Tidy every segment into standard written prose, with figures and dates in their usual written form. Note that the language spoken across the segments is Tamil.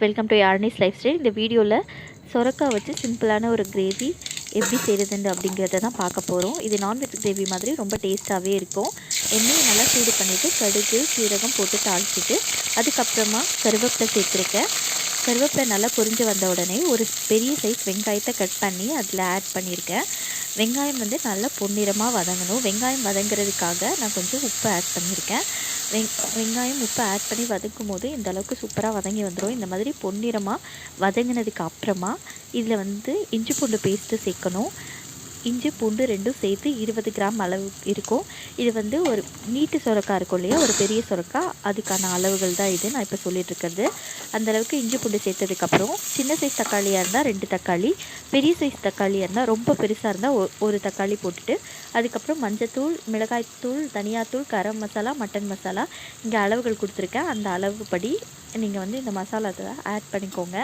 Welcome to Yarni's lifestyle. இந்த வீடியோவில் சொரக்காய் வச்சு சிம்பிளான ஒரு கிரேவி எப்படி செய்கிறதுண்டு அப்படிங்கிறத தான் பார்க்க போகிறோம். இது நான்வெஜ் கிரேவி மாதிரி ரொம்ப டேஸ்ட்டாகவே இருக்கும். எண்ணெயை நல்லா சூடு பண்ணிவிட்டு கடுகு சீரகம் போட்டு தாளிச்சிட்டு அதுக்கப்புறமா கருவேப்பிலை சேர்த்துருக்கேன். கருவேப்பிலை நல்லா பொரிஞ்சு வந்த உடனே ஒரு பெரிய சைஸ் வெங்காயத்தை கட் பண்ணி அதில் ஆட் பண்ணியிருக்கேன். வெங்காயம் வந்து நல்லா பொன்னிறமாக வதங்கணும். வெங்காயம் வதங்குறதுக்காக நான் கொஞ்சம் உப்பு ஆட் பண்ணியிருக்கேன். வெங்காயம் உப்பு ஆட் பண்ணி வதக்கும் போது இந்த அளவுக்கு சூப்பராக வதங்கி வந்துடும். இந்த மாதிரி பொன்னிறமாக வதங்கினதுக்கு அப்புறமா இதில் வந்து இஞ்சி பூண்டு பேஸ்ட்டு சேர்க்கணும். இஞ்சி பூண்டு ரெண்டும் சேர்த்து 20 கிராம் அளவு இருக்கும். இது வந்து ஒரு நீட்டு சுரக்காய் இருக்கும் இல்லையா, ஒரு பெரிய சுரக்காய், அதுக்கான அளவுகள் தான் இது நான் இப்போ சொல்லிகிட்ருக்கிறது. அந்தளவுக்கு இஞ்சி பூண்டு சேர்த்ததுக்கப்புறம் சின்ன சைஸ் தக்காளியாக இருந்தால் 2 தக்காளி, பெரிய சைஸ் தக்காளியாக இருந்தால் ரொம்ப பெருசாக இருந்தால் ஒரு தக்காளி போட்டுட்டு அதுக்கப்புறம் மஞ்சத்தூள், மிளகாய்த்தூள், தனியாத்தூள், கரம் மசாலா, மட்டன் மசாலா இங்கே அளவுகள் கொடுத்துருக்கேன். அந்த அளவுப்படி நீங்கள் வந்து இந்த மசாலாவை ஆட் பண்ணிக்கோங்க.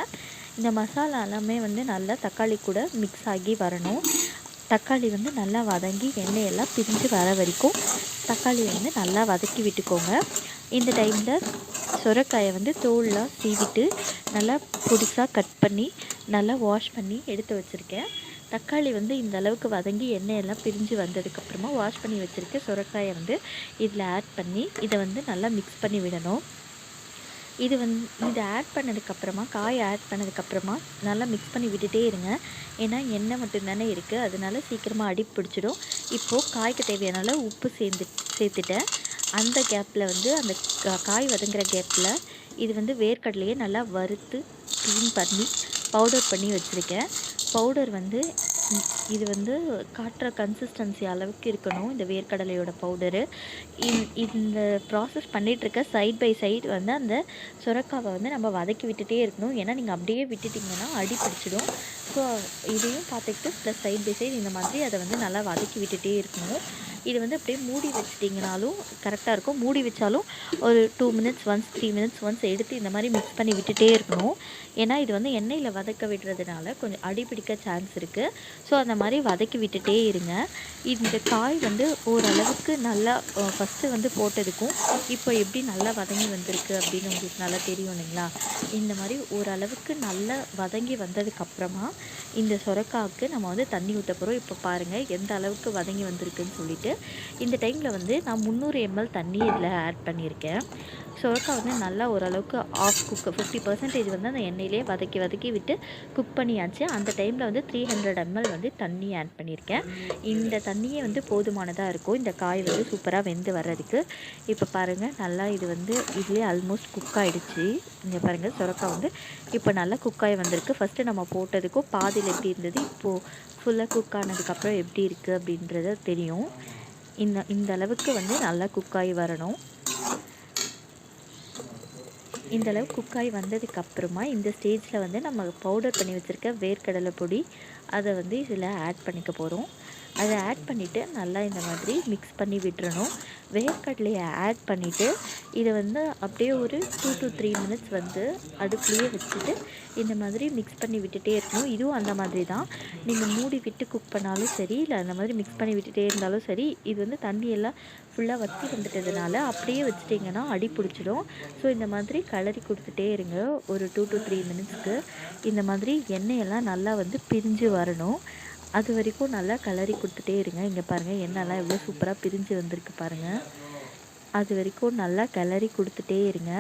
இந்த மசாலா எல்லாமே வந்து நல்லா தக்காளி கூட மிக்ஸ் ஆகி வரணும். தக்காளி வந்து நல்லா வதங்கி எண்ணெயெல்லாம் பிரிஞ்சு வர வரைக்கும் தக்காளி வந்து நல்லா வதக்கி விட்டுக்கோங்க. இந்த டைமில் சுரைக்காயை வந்து தோல்லாம் சீவிட்டு நல்லா பொடிசாக கட் பண்ணி நல்லா வாஷ் பண்ணி எடுத்து வச்சுருக்கேன். தக்காளி வந்து இந்த அளவுக்கு வதங்கி எண்ணெயெல்லாம் பிரிஞ்சு வந்ததுக்கப்புறமா வாஷ் பண்ணி வச்சுருக்க சுரைக்காயை வந்து இதில் ஆட் பண்ணி இதை வந்து நல்லா மிக்ஸ் பண்ணி விடணும். இதை ஆட் பண்ணதுக்கப்புறமா காய் ஆட் பண்ணதுக்கப்புறமா நல்லா மிக்ஸ் பண்ணி விட்டுட்டே இருங்க. ஏன்னா எண்ணெய் மட்டும்தானே இருக்குது, அதனால சீக்கிரமாக அடி பிடிச்சிடும். இப்போது காய்க்கு தேவையான அளவு உப்பு சேர்த்துட்டேன். அந்த கேப்பில் வந்து அந்த காய் வதங்குற கேப்பில் இது வந்து வேர்க்கடலையே நல்லா வறுத்து க்ளீன் பண்ணி பவுடர் பண்ணி வச்சுருக்கேன். பவுடர் வந்து இது வந்து காட்டுற கன்சிஸ்டன்சி அளவுக்கு இருக்கணும் இந்த வேர்க்கடலையோட பவுடரு. இந்த ப்ராசஸ் பண்ணிகிட்ருக்க சைட் பை சைடு வந்து அந்த சுரக்காவை வந்து நம்ம வதக்கி விட்டுட்டே இருக்கணும். ஏன்னா நீங்கள் அப்படியே விட்டுட்டிங்கன்னா அடி பிடிச்சிடும். ஸோ இதையும் பார்த்துக்கிட்டு ப்ளஸ் சைட் பை சைடு இந்த மாதிரி அதை வந்து நல்லா வதக்கி விட்டுட்டே இருக்கணும். இது வந்து அப்படியே மூடி வச்சிட்டிங்கனாலும் கரெக்டாக இருக்கும். மூடி வச்சாலும் ஒரு 2 மினிட்ஸ் ஒன்ஸ் 3 மினிட்ஸ் ஒன்ஸ் எடுத்து இந்த மாதிரி மிக்ஸ் பண்ணி விட்டுட்டே இருக்கணும். ஏன்னா இது வந்து எண்ணெயில் வதக்க விடுறதுனால கொஞ்சம் அடி பிடிக்க சான்ஸ் இருக்குது. ஸோ அந்த மாதிரி வதக்கி விட்டுட்டே இருங்க. இந்த காய் வந்து ஓரளவுக்கு நல்லா ஃபஸ்ட்டு வந்து போட்டதுக்கும் இப்போ எப்படி நல்லா வதங்கி வந்திருக்கு அப்படின்னு உங்களுக்கு நல்லா தெரியும் இல்லைங்களா. இந்த மாதிரி ஓரளவுக்கு நல்லா வதங்கி வந்ததுக்கப்புறமா இந்த சுரக்காவுக்கு நம்ம வந்து தண்ணி ஊற்ற போகிறோம். இப்போ பாருங்கள் எந்த அளவுக்கு வதங்கி வந்திருக்குன்னு சொல்லிட்டு. இந்த டைமில் வந்து நான் 300 ml தண்ணி இதில் ஆட் பண்ணியிருக்கேன். சுரக்காய் வந்து நல்லா ஓரளவுக்கு ஆஃப் குக் 50% வந்து அந்த எண்ணெயிலே வதக்கி விட்டு குக் பண்ணியாச்சு. அந்த டைமில் வந்து 300 ml வந்து தண்ணி ஆட் பண்ணியிருக்கேன். இந்த தண்ணியே வந்து போதுமானதாக இருக்கும் இந்த காய் வந்து சூப்பராக வெந்து வர்றதுக்கு. இப்போ பாருங்கள் நல்லா இது வந்து இதுலேயே ஆல்மோஸ்ட் குக் ஆகிடுச்சு. இங்கே பாருங்கள் சுரக்காய் வந்து இப்போ நல்லா குக்காகி வந்திருக்கு. ஃபஸ்ட்டு நம்ம போட்டதுக்கும் பாதியில் எப்படி இருந்தது, இப்போது ஃபுல்லாக குக் ஆனதுக்கப்புறம் எப்படி இருக்குது அப்படின்றது தெரியும். இந்த அளவுக்கு வந்து நல்லா குக்காகி வரணும். இந்த அளவு குக்காய் வந்ததுக்கப்புறமா இந்த ஸ்டேஜில் வந்து நம்ம பவுடர் பண்ணி வச்சுருக்க வேர்க்கடலை பொடி அதை வந்து இதில் ஆட் பண்ணிக்க போகிறோம். அதை ஆட் பண்ணிவிட்டு நல்லா இந்த மாதிரி மிக்ஸ் பண்ணி விட்டுறணும். வேர்க்கடலையை ஆட் பண்ணிவிட்டு இதை வந்து அப்படியே ஒரு 2 to 3 மினிட்ஸ் வந்து அடுப்புலேயே வச்சுட்டு இந்த மாதிரி மிக்ஸ் பண்ணி விட்டுட்டே இருக்கணும். இதுவும் அந்த மாதிரி தான், நீங்கள் மூடி விட்டு குக் பண்ணாலும் சரி, இல்லை அந்த மாதிரி மிக்ஸ் பண்ணி விட்டுட்டே இருந்தாலும் சரி. இது வந்து தண்ணியெல்லாம் ஃபுல்லாக வற்றி வந்துட்டதுனால அப்படியே வச்சுட்டிங்கன்னா அடி பிடிச்சிடும். ஸோ இந்த மாதிரி கலரி கொடுத்துட்டே இருங்க ஒரு 2 to 3 மினிட்ஸ்க்கு. இந்த மாதிரி எண்ணெயெல்லாம் நல்லா வந்து பிரிஞ்சு வரணும். அது வரைக்கும் நல்லா கலரி கொடுத்துட்டே இருங்க. இங்கே பாருங்கள் எண்ணெய்லாம் எவ்வளோ சூப்பராக பிரிஞ்சு வந்திருக்கு பாருங்கள். அது வரைக்கும் நல்லா கிளறி கொடுத்துட்டே இருங்க.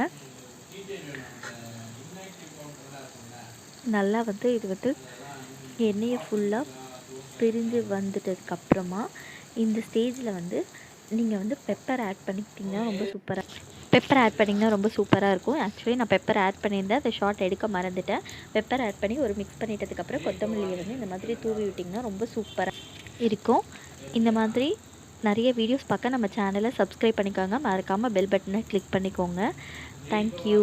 நல்லா வந்து இது வந்து எண்ணெயை ஃபுல்லாக பிரிஞ்சு வந்துட்டதுக்கப்புறமா இந்த ஸ்டேஜில் வந்து நீங்கள் வந்து பெப்பர் ஆட் பண்ணிக்கிட்டிங்கன்னா ரொம்ப சூப்பராக இருக்கும். ஆக்சுவலி நான் பெப்பர் ஆட் பண்ணியிருந்தேன், அதை ஷார்ட் எடுக்க மறந்துட்டேன். பெப்பர் ஆட் பண்ணி ஒரு மிக்ஸ் பண்ணிட்டதுக்கப்புறம் கொத்தமல்லியை வந்து இந்த மாதிரி தூவி விட்டிங்கன்னா ரொம்ப சூப்பராக இருக்கும். இந்த மாதிரி நிறைய வீடியோஸ் பார்க்க நம்ம சேனலை சப்ஸ்கிரைப் பண்ணிக்கோங்க. மறக்காமல் பெல் பட்டனை கிளிக் பண்ணிக்கோங்க. தேங்க்யூ.